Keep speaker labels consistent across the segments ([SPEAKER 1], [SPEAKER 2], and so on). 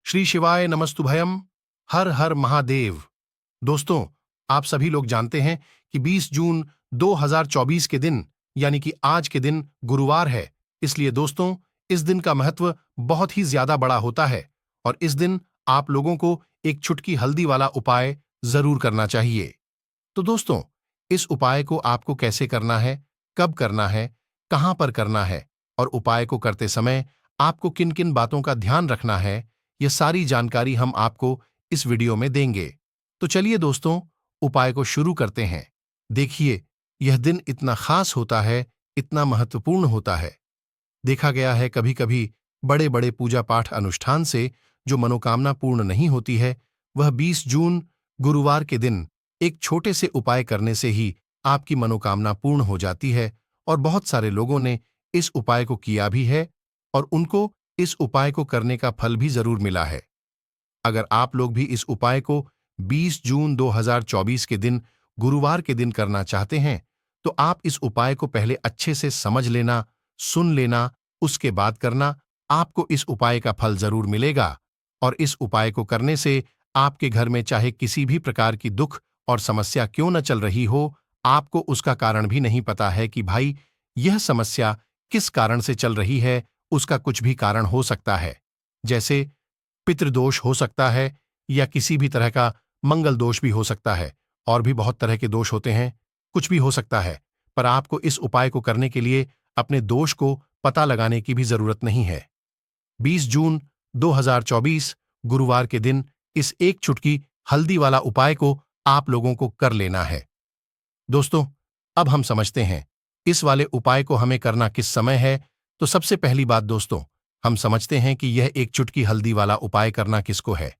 [SPEAKER 1] श्री शिवाय नमस्तुभयम। हर हर महादेव। दोस्तों, आप सभी लोग जानते हैं कि 20 जून 2024 के दिन यानी कि आज के दिन गुरुवार है। इसलिए दोस्तों, इस दिन का महत्व बहुत ही ज्यादा बड़ा होता है और इस दिन आप लोगों को एक चुटकी हल्दी वाला उपाय जरूर करना चाहिए। तो दोस्तों, इस उपाय को आपको कैसे करना है, कब करना है, कहां पर करना है और उपाय को करते समय आपको किन किन बातों का ध्यान रखना है, यह सारी जानकारी हम आपको इस वीडियो में देंगे। तो चलिए दोस्तों, उपाय को शुरू करते हैं। देखिए, यह दिन इतना खास होता है, इतना महत्वपूर्ण होता है। देखा गया है कभी कभी बड़े बड़े पूजा पाठ अनुष्ठान से जो मनोकामना पूर्ण नहीं होती है, वह 20 जून गुरुवार के दिन एक छोटे से उपाय करने से ही आपकी मनोकामना पूर्ण हो जाती है। और बहुत सारे लोगों ने इस उपाय को किया भी है और उनको इस उपाय को करने का फल भी जरूर मिला है। अगर आप लोग भी इस उपाय को 20 जून 2024 के दिन गुरुवार के दिन करना चाहते हैं, तो आप इस उपाय को पहले अच्छे से समझ लेना, सुन लेना, उसके बाद करना। आपको इस उपाय का फल जरूर मिलेगा और इस उपाय को करने से आपके घर में चाहे किसी भी प्रकार की दुख और समस्या क्यों न चल रही हो, आपको उसका कारण भी नहीं पता है कि भाई यह समस्या किस कारण से चल रही है। उसका कुछ भी कारण हो सकता है, जैसे पितृदोष हो सकता है या किसी भी तरह का मंगल दोष भी हो सकता है, और भी बहुत तरह के दोष होते हैं, कुछ भी हो सकता है। पर आपको इस उपाय को करने के लिए अपने दोष को पता लगाने की भी जरूरत नहीं है। 20 जून 2024 गुरुवार के दिन इस एक चुटकी हल्दी वाला उपाय को आप लोगों को कर लेना है। दोस्तों, अब हम समझते हैं इस वाले उपाय को हमें करना किस समय है। तो सबसे पहली बात दोस्तों, हम समझते हैं कि यह एक चुटकी हल्दी वाला उपाय करना किसको है।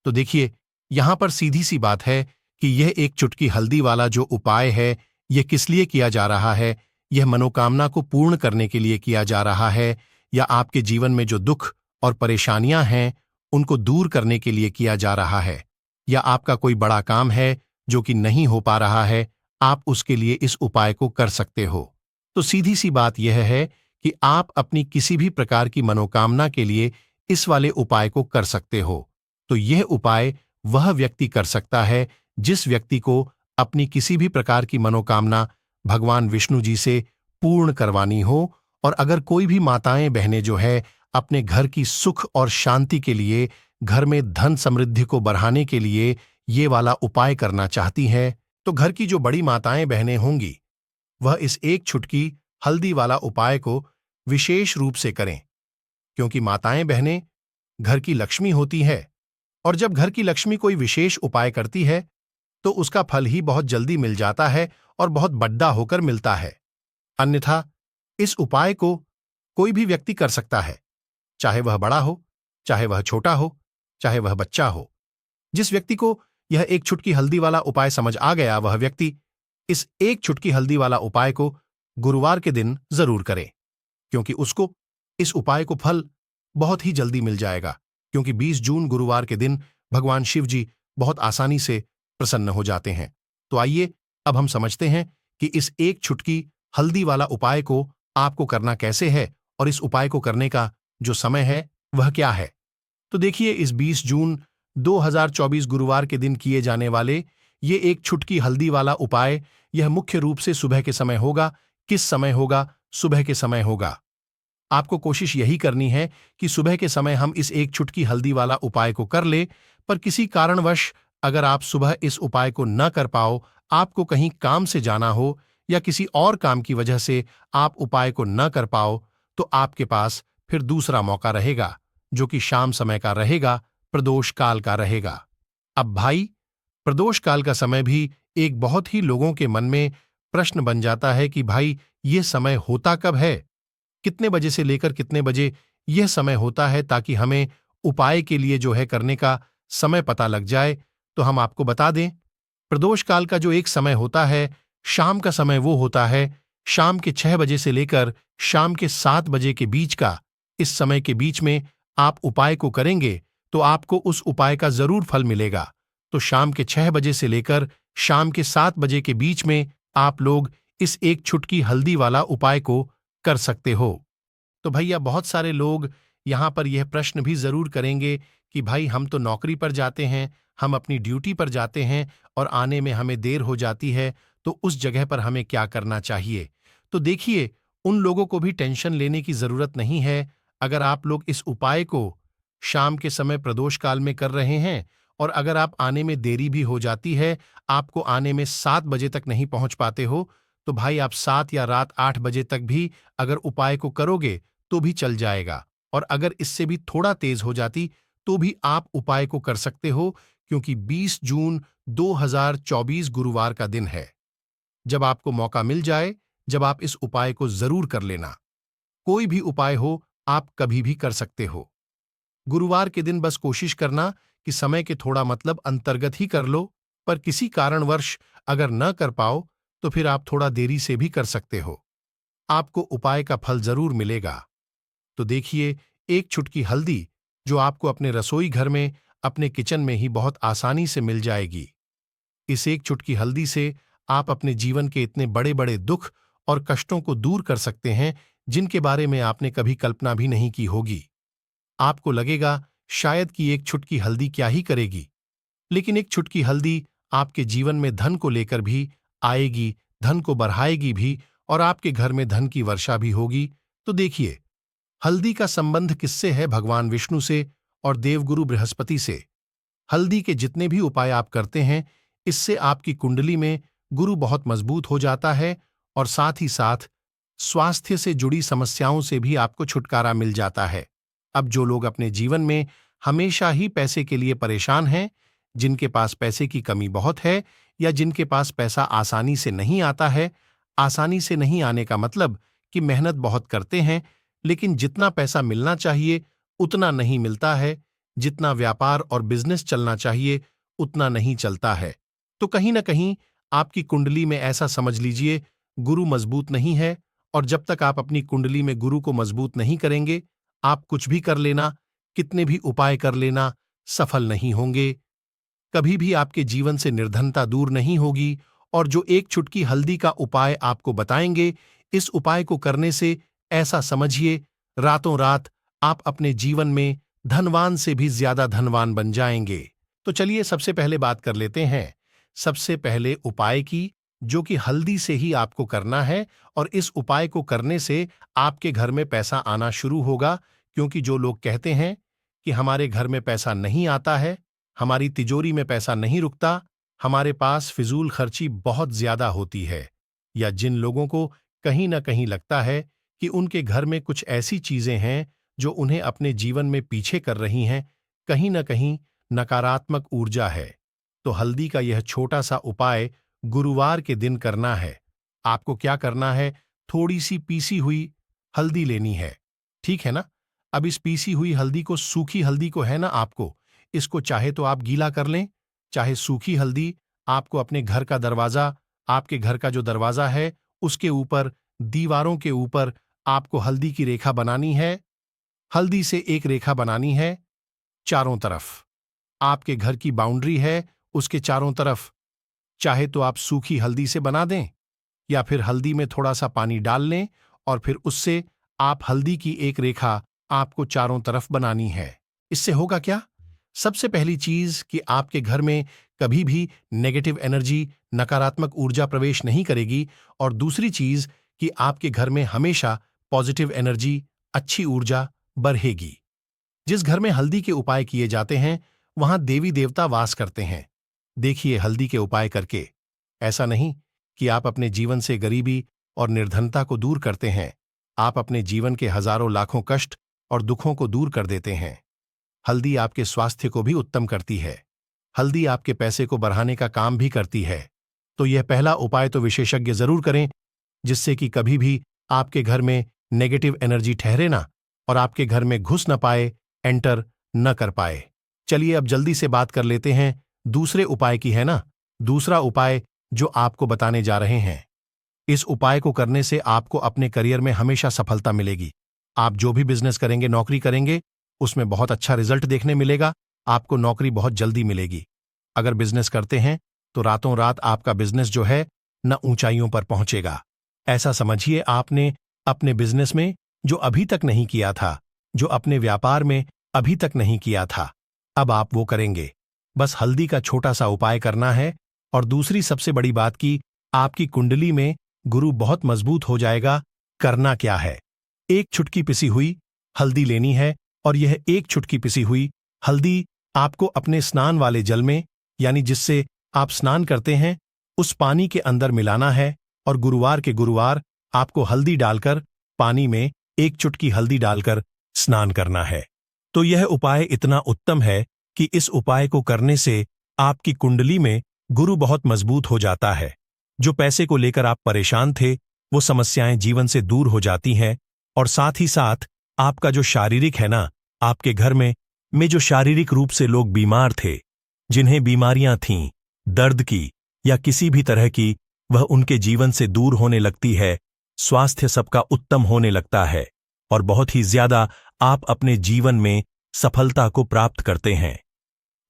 [SPEAKER 1] तो देखिए, यहां पर सीधी सी बात है कि यह एक चुटकी हल्दी वाला जो उपाय है, यह किस लिए किया जा रहा है। यह मनोकामना को पूर्ण करने के लिए किया जा रहा है, या आपके जीवन में जो दुख और परेशानियां हैं उनको दूर करने के लिए किया जा रहा है, या आपका कोई बड़ा काम है जो कि नहीं हो पा रहा है, आप उसके लिए इस उपाय को कर सकते हो। तो सीधी सी बात यह है कि आप अपनी किसी भी प्रकार की मनोकामना के लिए इस वाले उपाय को कर सकते हो। तो यह उपाय वह व्यक्ति कर सकता है जिस व्यक्ति को अपनी किसी भी प्रकार की मनोकामना भगवान विष्णु जी से पूर्ण करवानी हो। और अगर कोई भी माताएं बहनें जो है अपने घर की सुख और शांति के लिए, घर में धन समृद्धि को बढ़ाने के लिए ये वाला उपाय करना चाहती हैं, तो घर की जो बड़ी माताएं बहनें होंगी वह इस एक चुटकी हल्दी वाला उपाय को विशेष रूप से करें, क्योंकि माताएं बहनें घर की लक्ष्मी होती है और जब घर की लक्ष्मी कोई विशेष उपाय करती है तो उसका फल ही बहुत जल्दी मिल जाता है और बहुत बड़ा होकर मिलता है। अन्यथा इस उपाय को कोई भी व्यक्ति कर सकता है, चाहे वह बड़ा हो, चाहे वह छोटा हो, चाहे वह बच्चा हो। जिस व्यक्ति को यह एक चुटकी हल्दी वाला उपाय समझ आ गया, वह व्यक्ति इस एक चुटकी हल्दी वाला उपाय को गुरुवार के दिन जरूर करे, क्योंकि उसको इस उपाय को फल बहुत ही जल्दी मिल जाएगा। क्योंकि 20 जून गुरुवार के दिन भगवान शिव जी बहुत आसानी से प्रसन्न हो जाते हैं। तो आइए अब हम समझते हैं कि इस एक चुटकी हल्दी वाला उपाय को आपको करना कैसे है और इस उपाय को करने का जो समय है वह क्या है। तो देखिए, इस 20 जून 2024 गुरुवार के दिन किए जाने वाले ये एक चुटकी हल्दी वाला उपाय, यह मुख्य रूप से सुबह के समय होगा। किस समय होगा? सुबह के समय होगा। आपको कोशिश यही करनी है कि सुबह के समय हम इस एक चुटकी हल्दी वाला उपाय को कर ले। पर किसी कारणवश अगर आप सुबह इस उपाय को न कर पाओ, आपको कहीं काम से जाना हो या किसी और काम की वजह से आप उपाय को न कर पाओ, तो आपके पास फिर दूसरा मौका रहेगा, जो कि शाम समय का रहेगा, प्रदोष काल का रहेगा। अब भाई, प्रदोष काल का समय भी एक बहुत ही लोगों के मन में प्रश्न बन जाता है कि भाई ये समय होता कब है, कितने बजे से लेकर कितने बजे यह समय होता है, ताकि हमें उपाय के लिए जो है करने का समय पता लग जाए। तो हम आपको बता दें, प्रदोष काल का जो एक समय होता है, शाम का समय वो होता है शाम के 6 बजे से लेकर शाम के 7 बजे के बीच का। इस समय के बीच में आप उपाय को करेंगे तो आपको उस उपाय का जरूर फल मिलेगा। तो शाम के 6 बजे से लेकर शाम के 7 बजे के बीच में आप लोग इस एक चुटकी हल्दी वाला उपाय को कर सकते हो। तो भैया, बहुत सारे लोग यहाँ पर यह प्रश्न भी जरूर करेंगे कि भाई हम तो नौकरी पर जाते हैं, हम अपनी ड्यूटी पर जाते हैं और आने में हमें देर हो जाती है, तो उस जगह पर हमें क्या करना चाहिए। तो देखिए, उन लोगों को भी टेंशन लेने की जरूरत नहीं है। अगर आप लोग इस उपाय को शाम के समय प्रदोष काल में कर रहे हैं और अगर आप आने में देरी भी हो जाती है, आपको आने में 7 बजे तक नहीं पहुंच पाते हो, तो भाई आप 7 या रात 8 बजे तक भी अगर उपाय को करोगे तो भी चल जाएगा। और अगर इससे भी थोड़ा तेज हो जाती तो भी आप उपाय को कर सकते हो, क्योंकि 20 जून 2024 गुरुवार का दिन है। जब आपको मौका मिल जाए, जब आप इस उपाय को जरूर कर लेना। कोई भी उपाय हो, आप कभी भी कर सकते हो। गुरुवार के दिन बस कोशिश करना कि समय के थोड़ा मतलब अंतर्गत ही कर लो, पर किसी कारणवश अगर न कर पाओ तो फिर आप थोड़ा देरी से भी कर सकते हो। आपको उपाय का फल जरूर मिलेगा। तो देखिए, एक चुटकी हल्दी जो आपको अपने रसोई घर में, अपने किचन में ही बहुत आसानी से मिल जाएगी। इस एक चुटकी हल्दी से आप अपने जीवन के इतने बड़े बड़े दुख और कष्टों को दूर कर सकते हैं, जिनके बारे में आपने कभी कल्पना भी नहीं की होगी। आपको लगेगा शायद कि एक चुटकी हल्दी क्या ही करेगी, लेकिन एक चुटकी हल्दी आपके जीवन में धन को लेकर भी आएगी, धन को बढ़ाएगी भी और आपके घर में धन की वर्षा भी होगी। तो देखिए, हल्दी का संबंध किससे है? भगवान विष्णु से और देवगुरु बृहस्पति से। हल्दी के जितने भी उपाय आप करते हैं, इससे आपकी कुंडली में गुरु बहुत मजबूत हो जाता है और साथ ही साथ स्वास्थ्य से जुड़ी समस्याओं से भी आपको छुटकारा मिल जाता है। अब जो लोग अपने जीवन में हमेशा ही पैसे के लिए परेशान हैं, जिनके पास पैसे की कमी बहुत है या जिनके पास पैसा आसानी से नहीं आता है, आसानी से नहीं आने का मतलब कि मेहनत बहुत करते हैं लेकिन जितना पैसा मिलना चाहिए उतना नहीं मिलता है, जितना व्यापार और बिजनेस चलना चाहिए उतना नहीं चलता है, तो कहीं ना कहीं आपकी कुंडली में ऐसा समझ लीजिए गुरु मजबूत नहीं है। और जब तक आप अपनी कुंडली में गुरु को मजबूत नहीं करेंगे, आप कुछ भी कर लेना, कितने भी उपाय कर लेना, सफल नहीं होंगे। कभी भी आपके जीवन से निर्धनता दूर नहीं होगी। और जो एक चुटकी हल्दी का उपाय आपको बताएंगे, इस उपाय को करने से ऐसा समझिए रातों रात आप अपने जीवन में धनवान से भी ज्यादा धनवान बन जाएंगे। तो चलिए सबसे पहले बात कर लेते हैं सबसे पहले उपाय की, जो कि हल्दी से ही आपको करना है। और इस उपाय को करने से आपके घर में पैसा आना शुरू होगा, क्योंकि जो लोग कहते हैं कि हमारे घर में पैसा नहीं आता है, हमारी तिजोरी में पैसा नहीं रुकता, हमारे पास फिजूल खर्ची बहुत ज्यादा होती है, या जिन लोगों को कहीं ना कहीं लगता है कि उनके घर में कुछ ऐसी चीजें हैं जो उन्हें अपने जीवन में पीछे कर रही हैं, कहीं ना कहीं नकारात्मक ऊर्जा है, तो हल्दी का यह छोटा सा उपाय गुरुवार के दिन करना है। आपको क्या करना है? थोड़ी सी पीसी हुई हल्दी लेनी है, ठीक है ना। अब इस पीसी हुई हल्दी को, सूखी हल्दी को है ना, आपको इसको चाहे तो आप गीला कर लें, चाहे सूखी हल्दी आपको अपने घर का दरवाजा, आपके घर का जो दरवाजा है उसके ऊपर, दीवारों के ऊपर आपको हल्दी की रेखा बनानी है। हल्दी से एक रेखा बनानी है चारों तरफ। आपके घर की बाउंड्री है उसके चारों तरफ, चाहे तो आप सूखी हल्दी से बना दें या फिर हल्दी में थोड़ा सा पानी डाल लें और फिर उससे आप हल्दी की एक रेखा आपको चारों तरफ बनानी है। इससे होगा क्या? सबसे पहली चीज कि आपके घर में कभी भी नेगेटिव एनर्जी, नकारात्मक ऊर्जा प्रवेश नहीं करेगी। और दूसरी चीज कि आपके घर में हमेशा पॉजिटिव एनर्जी, अच्छी ऊर्जा बढ़ेगी। जिस घर में हल्दी के उपाय किए जाते हैं वहां देवी देवता वास करते हैं। देखिए, हल्दी के उपाय करके ऐसा नहीं कि आप अपने जीवन से गरीबी और निर्धनता को दूर करते हैं, आप अपने जीवन के हजारों लाखों कष्ट और दुखों को दूर कर देते हैं। हल्दी आपके स्वास्थ्य को भी उत्तम करती है, हल्दी आपके पैसे को बढ़ाने का काम भी करती है। तो यह पहला उपाय तो विशेषज्ञ जरूर करें, जिससे कि कभी भी आपके घर में नेगेटिव एनर्जी ठहरे ना और आपके घर में घुस न पाए, एंटर न कर पाए। चलिए अब जल्दी से बात कर लेते हैं दूसरे उपाय की, है ना। दूसरा उपाय जो आपको बताने जा रहे हैं, इस उपाय को करने से आपको अपने करियर में हमेशा सफलता मिलेगी। आप जो भी बिजनेस करेंगे, नौकरी करेंगे, उसमें बहुत अच्छा रिजल्ट देखने मिलेगा, आपको नौकरी बहुत जल्दी मिलेगी। अगर बिजनेस करते हैं तो रातों रात आपका बिजनेस जो है न ऊंचाइयों पर पहुंचेगा। ऐसा समझिए आपने अपने बिजनेस में जो अभी तक नहीं किया था, जो अपने व्यापार में अभी तक नहीं किया था, अब आप वो करेंगे। बस हल्दी का छोटा सा उपाय करना है। और दूसरी सबसे बड़ी बात की आपकी कुंडली में गुरु बहुत मजबूत हो जाएगा। करना क्या है? एक चुटकी पिसी हुई हल्दी लेनी है और यह एक चुटकी पिसी हुई हल्दी आपको अपने स्नान वाले जल में, यानी जिससे आप स्नान करते हैं, उस पानी के अंदर मिलाना है। और गुरुवार के गुरुवार आपको हल्दी डालकर पानी में एक चुटकी हल्दी डालकर स्नान करना है। तो यह उपाय इतना उत्तम है कि इस उपाय को करने से आपकी कुंडली में गुरु बहुत मजबूत हो जाता है। जो पैसे को लेकर आप परेशान थे, वो समस्याएं जीवन से दूर हो जाती हैं। और साथ ही साथ आपका जो शारीरिक है ना, आपके घर में जो शारीरिक रूप से लोग बीमार थे, जिन्हें बीमारियां थीं, दर्द की या किसी भी तरह की, वह उनके जीवन से दूर होने लगती है। स्वास्थ्य सबका उत्तम होने लगता है और बहुत ही ज्यादा आप अपने जीवन में सफलता को प्राप्त करते हैं।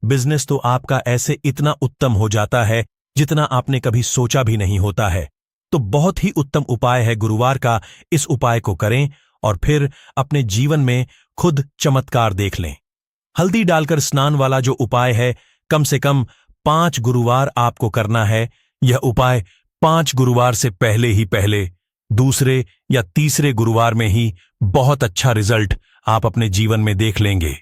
[SPEAKER 1] बिजनेस तो आपका ऐसे इतना उत्तम हो जाता है जितना आपने कभी सोचा भी नहीं होता है। तो बहुत ही उत्तम उपाय है गुरुवार का। इस उपाय को करें और फिर अपने जीवन में खुद चमत्कार देख लें। हल्दी डालकर स्नान वाला जो उपाय है, कम से कम 5 गुरुवार आपको करना है। यह उपाय 5 गुरुवार से पहले दूसरे या तीसरे गुरुवार में ही बहुत अच्छा रिजल्ट आप अपने जीवन में देख लेंगे।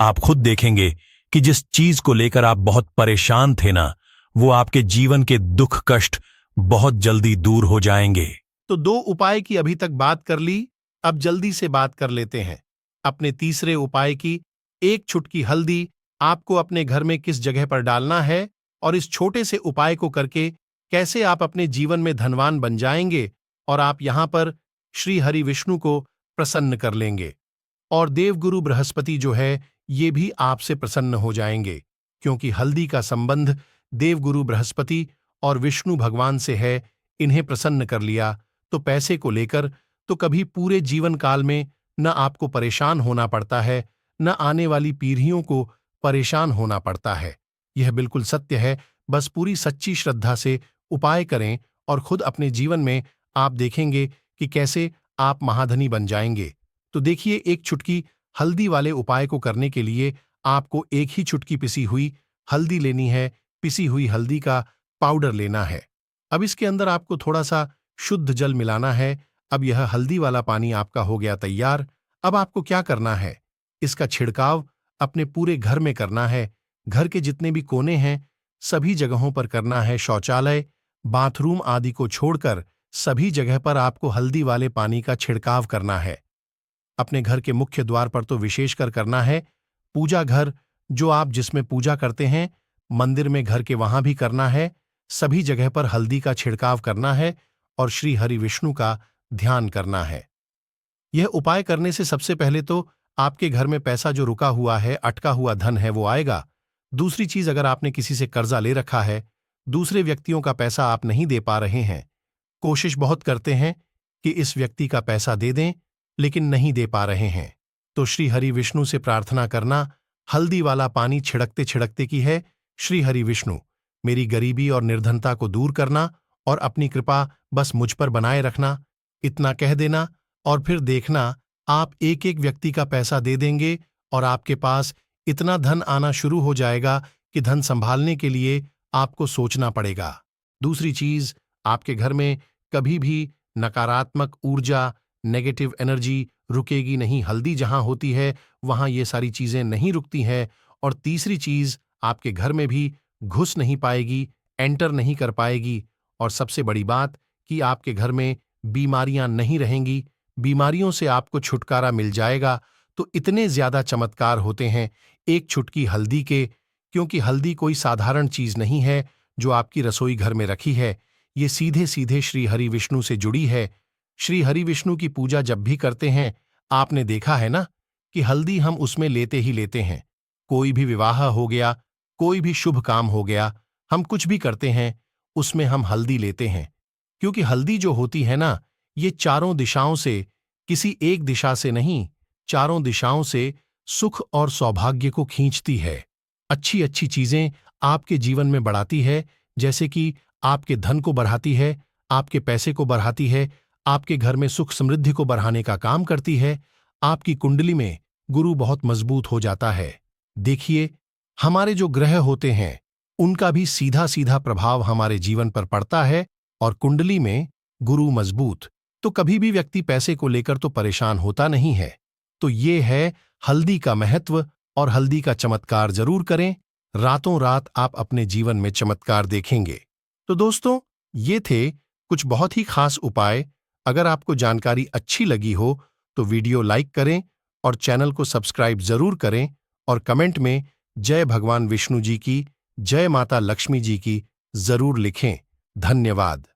[SPEAKER 1] आप खुद देखेंगे कि जिस चीज को लेकर आप बहुत परेशान थे ना, वो आपके जीवन के दुख कष्ट बहुत जल्दी दूर हो जाएंगे। तो 2 उपाय की अभी तक बात कर ली, अब जल्दी से बात कर लेते हैं अपने तीसरे उपाय की। एक चुटकी हल्दी आपको अपने घर में किस जगह पर डालना है और इस छोटे से उपाय को करके कैसे आप अपने जीवन में धनवान बन जाएंगे और आप यहां पर श्री हरि विष्णु को प्रसन्न कर लेंगे। और देवगुरु बृहस्पति जो है, ये भी आपसे प्रसन्न हो जाएंगे, क्योंकि हल्दी का संबंध देवगुरु बृहस्पति और विष्णु भगवान से है। इन्हें प्रसन्न कर लिया तो पैसे को लेकर तो कभी पूरे जीवन काल में न आपको परेशान होना पड़ता है, न आने वाली पीढ़ियों को परेशान होना पड़ता है। यह बिल्कुल सत्य है। बस पूरी सच्ची श्रद्धा से उपाय करें और खुद अपने जीवन में आप देखेंगे कि कैसे आप महाधनी बन जाएंगे। तो देखिए, एक चुटकी हल्दी वाले उपाय को करने के लिए आपको एक ही चुटकी पिसी हुई हल्दी लेनी है। पिसी हुई हल्दी का पाउडर लेना है। अब इसके अंदर आपको थोड़ा सा शुद्ध जल मिलाना है। अब यह हल्दी वाला पानी आपका हो गया तैयार। अब आपको क्या करना है? इसका छिड़काव अपने पूरे घर में करना है। घर के जितने भी कोने हैं, सभी जगहों पर करना है। शौचालय, बाथरूम आदि को छोड़कर सभी जगह पर आपको हल्दी वाले पानी का छिड़काव करना है। अपने घर के मुख्य द्वार पर तो विशेषकर करना है। पूजा घर, जो आप जिसमें पूजा करते हैं, मंदिर में, घर के वहां भी करना है। सभी जगह पर हल्दी का छिड़काव करना है और श्री हरि विष्णु का ध्यान करना है। यह उपाय करने से सबसे पहले तो आपके घर में पैसा जो रुका हुआ है, अटका हुआ धन है, वो आएगा। दूसरी चीज, अगर आपने किसी से कर्जा ले रखा है, दूसरे व्यक्तियों का पैसा आप नहीं दे पा रहे हैं, कोशिश बहुत करते हैं कि इस व्यक्ति का पैसा दे दें, लेकिन नहीं दे पा रहे हैं, तो श्री हरि विष्णु से प्रार्थना करना, हल्दी वाला पानी छिड़कते छिड़कते की है, श्री हरि विष्णु, मेरी गरीबी और निर्धनता को दूर करना और अपनी कृपा बस मुझ पर बनाए रखना। इतना कह देना और फिर देखना, आप एक एक व्यक्ति का पैसा दे देंगे और आपके पास इतना धन आना शुरू हो जाएगा कि धन संभालने के लिए आपको सोचना पड़ेगा। दूसरी चीज, आपके घर में कभी भी नकारात्मक ऊर्जा, नेगेटिव एनर्जी रुकेगी नहीं। हल्दी जहां होती है वहां ये सारी चीजें नहीं रुकती हैं। और तीसरी चीज, आपके घर में भी घुस नहीं पाएगी, एंटर नहीं कर पाएगी। और सबसे बड़ी बात कि आपके घर में बीमारियां नहीं रहेंगी, बीमारियों से आपको छुटकारा मिल जाएगा। तो इतने ज्यादा चमत्कार होते हैं एक चुटकी हल्दी के, क्योंकि हल्दी कोई साधारण चीज नहीं है जो आपकी रसोई घर में रखी है। ये सीधे सीधे श्री हरि विष्णु से जुड़ी है। श्री हरि विष्णु की पूजा जब भी करते हैं, आपने देखा है ना कि हल्दी हम उसमें लेते ही लेते हैं। कोई भी विवाह हो गया, कोई भी शुभ काम हो गया, हम कुछ भी करते हैं, उसमें हम हल्दी लेते हैं। क्योंकि हल्दी जो होती है ना, ये चारों दिशाओं से, किसी एक दिशा से नहीं, चारों दिशाओं से सुख और सौभाग्य को खींचती है। अच्छी अच्छी चीजें आपके जीवन में बढ़ाती है, जैसे कि आपके धन को बढ़ाती है, आपके पैसे को बढ़ाती है, आपके घर में सुख समृद्धि को बढ़ाने का काम करती है। आपकी कुंडली में गुरु बहुत मजबूत हो जाता है। देखिए, हमारे जो ग्रह होते हैं उनका भी सीधा सीधा प्रभाव हमारे जीवन पर पड़ता है, और कुंडली में गुरु मजबूत तो कभी भी व्यक्ति पैसे को लेकर तो परेशान होता नहीं है। तो ये है हल्दी का महत्व, और हल्दी का चमत्कार जरूर करें। रातों रात आप अपने जीवन में चमत्कार देखेंगे। तो दोस्तों, ये थे कुछ बहुत ही खास उपाय। अगर आपको जानकारी अच्छी लगी हो तो वीडियो लाइक करें और चैनल को सब्सक्राइब जरूर करें, और कमेंट में जय भगवान विष्णु जी की, जय माता लक्ष्मी जी की जरूर लिखें। धन्यवाद।